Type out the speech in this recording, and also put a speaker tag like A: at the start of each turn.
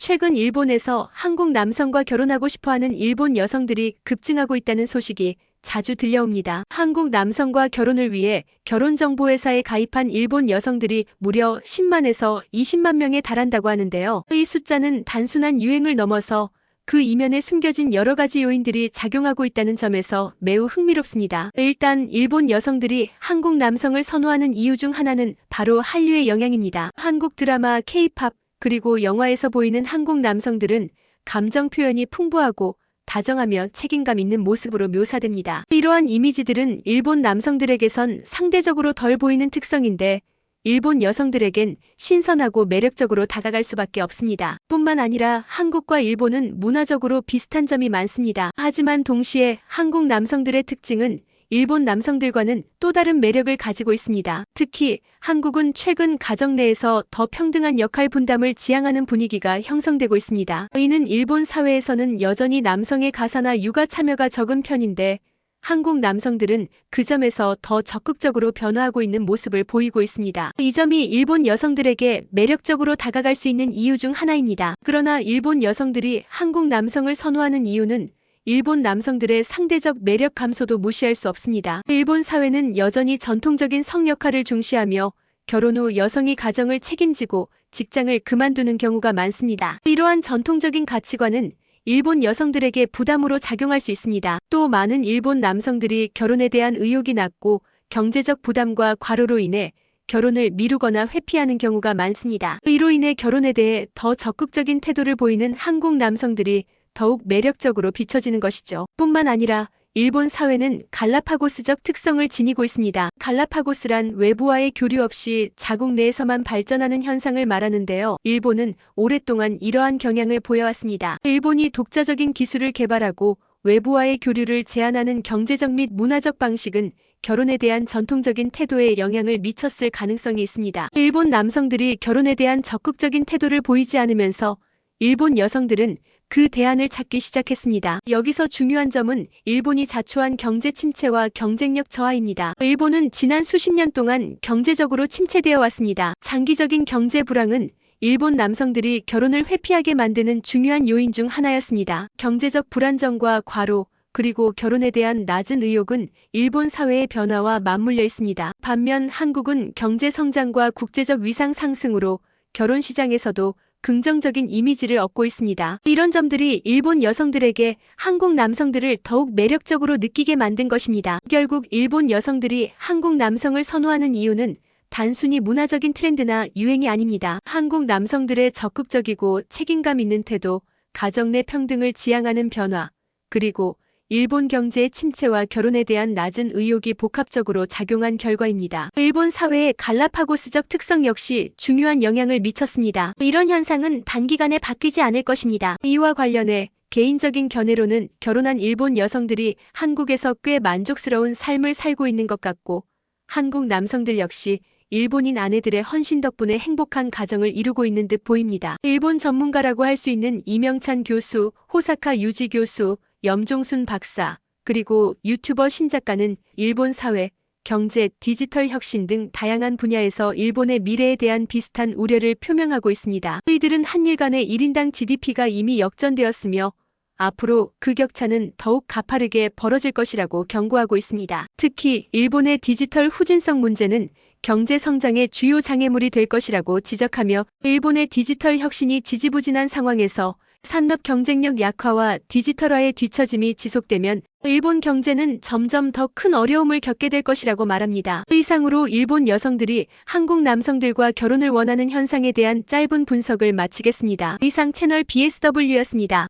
A: 최근 일본에서 한국 남성과 결혼하고 싶어하는 일본 여성들이 급증하고 있다는 소식이 자주 들려옵니다. 한국 남성과 결혼을 위해 결혼정보회사에 가입한 일본 여성들이 무려 10만에서 20만 명에 달한다고 하는데요. 이 숫자는 단순한 유행을 넘어서 그 이면에 숨겨진 여러 가지 요인들이 작용하고 있다는 점에서 매우 흥미롭습니다. 일단 일본 여성들이 한국 남성을 선호하는 이유 중 하나는 바로 한류의 영향입니다. 한국 드라마, K-팝, 그리고 영화에서 보이는 한국 남성들은 감정 표현이 풍부하고 다정하며 책임감 있는 모습으로 묘사됩니다. 이러한 이미지들은 일본 남성들에게선 상대적으로 덜 보이는 특성인데 일본 여성들에겐 신선하고 매력적으로 다가갈 수밖에 없습니다. 뿐만 아니라 한국과 일본은 문화적으로 비슷한 점이 많습니다. 하지만 동시에 한국 남성들의 특징은 일본 남성들과는 또 다른 매력을 가지고 있습니다. 특히 한국은 최근 가정 내에서 더 평등한 역할 분담을 지향하는 분위기가 형성되고 있습니다. 이는 일본 사회에서는 여전히 남성의 가사나 육아 참여가 적은 편인데 한국 남성들은 그 점에서 더 적극적으로 변화하고 있는 모습을 보이고 있습니다. 이 점이 일본 여성들에게 매력적으로 다가갈 수 있는 이유 중 하나입니다. 그러나 일본 여성들이 한국 남성을 선호하는 이유는 일본 남성들의 상대적 매력 감소도 무시할 수 없습니다. 일본 사회는 여전히 전통적인 성 역할을 중시하며 결혼 후 여성이 가정을 책임지고 직장을 그만두는 경우가 많습니다. 이러한 전통적인 가치관은 일본 여성들에게 부담으로 작용할 수 있습니다. 또 많은 일본 남성들이 결혼에 대한 의욕이 낮고 경제적 부담과 과로로 인해 결혼을 미루거나 회피하는 경우가 많습니다. 이로 인해 결혼에 대해 더 적극적인 태도를 보이는 한국 남성들이 더욱 매력적으로 비춰지는 것이죠. 뿐만 아니라 일본 사회는 갈라파고스적 특성을 지니고 있습니다. 갈라파고스란 외부와의 교류 없이 자국 내에서만 발전하는 현상을 말하는데요. 일본은 오랫동안 이러한 경향을 보여왔습니다. 일본이 독자적인 기술을 개발하고 외부와의 교류를 제한하는 경제적 및 문화적 방식은 결혼에 대한 전통적인 태도에 영향을 미쳤을 가능성이 있습니다. 일본 남성들이 결혼에 대한 적극적인 태도를 보이지 않으면서 일본 여성들은 그 대안을 찾기 시작했습니다. 여기서 중요한 점은 일본이 자초한 경제 침체와 경쟁력 저하입니다. 일본은 지난 수십 년 동안 경제적으로 침체되어 왔습니다. 장기적인 경제 불황은 일본 남성들이 결혼을 회피하게 만드는 중요한 요인 중 하나였습니다. 경제적 불안정과 과로, 그리고 결혼에 대한 낮은 의욕은 일본 사회의 변화와 맞물려 있습니다. 반면 한국은 경제 성장과 국제적 위상 상승으로 결혼 시장에서도 긍정적인 이미지를 얻고 있습니다. 이런 점들이 일본 여성들에게 한국 남성들을 더욱 매력적으로 느끼게 만든 것입니다. 결국 일본 여성들이 한국 남성을 선호하는 이유는 단순히 문화적인 트렌드나 유행이 아닙니다. 한국 남성들의 적극적이고 책임감 있는 태도, 가정 내 평등을 지향하는 변화, 그리고 일본 경제의 침체와 결혼에 대한 낮은 의욕이 복합적으로 작용한 결과입니다. 일본 사회의 갈라파고스적 특성 역시 중요한 영향을 미쳤습니다. 이런 현상은 단기간에 바뀌지 않을 것입니다. 이와 관련해 개인적인 견해로는 결혼한 일본 여성들이 한국에서 꽤 만족스러운 삶을 살고 있는 것 같고 한국 남성들 역시 일본인 아내들의 헌신 덕분에 행복한 가정을 이루고 있는 듯 보입니다. 일본 전문가라고 할 수 있는 이명찬 교수, 호사카 유지 교수, 염종순 박사, 그리고 유튜버 신작가는 일본 사회, 경제, 디지털 혁신 등 다양한 분야에서 일본의 미래에 대한 비슷한 우려를 표명하고 있습니다. 이들은 한일 간의 1인당 GDP가 이미 역전되었으며 앞으로 그 격차는 더욱 가파르게 벌어질 것이라고 경고하고 있습니다. 특히 일본의 디지털 후진성 문제는 경제 성장의 주요 장애물이 될 것이라고 지적하며 일본의 디지털 혁신이 지지부진한 상황에서 산업 경쟁력 약화와 디지털화의 뒤처짐이 지속되면 일본 경제는 점점 더 큰 어려움을 겪게 될 것이라고 말합니다. 이상으로 일본 여성들이 한국 남성들과 결혼을 원하는 현상에 대한 짧은 분석을 마치겠습니다. 이상 채널 BSW였습니다.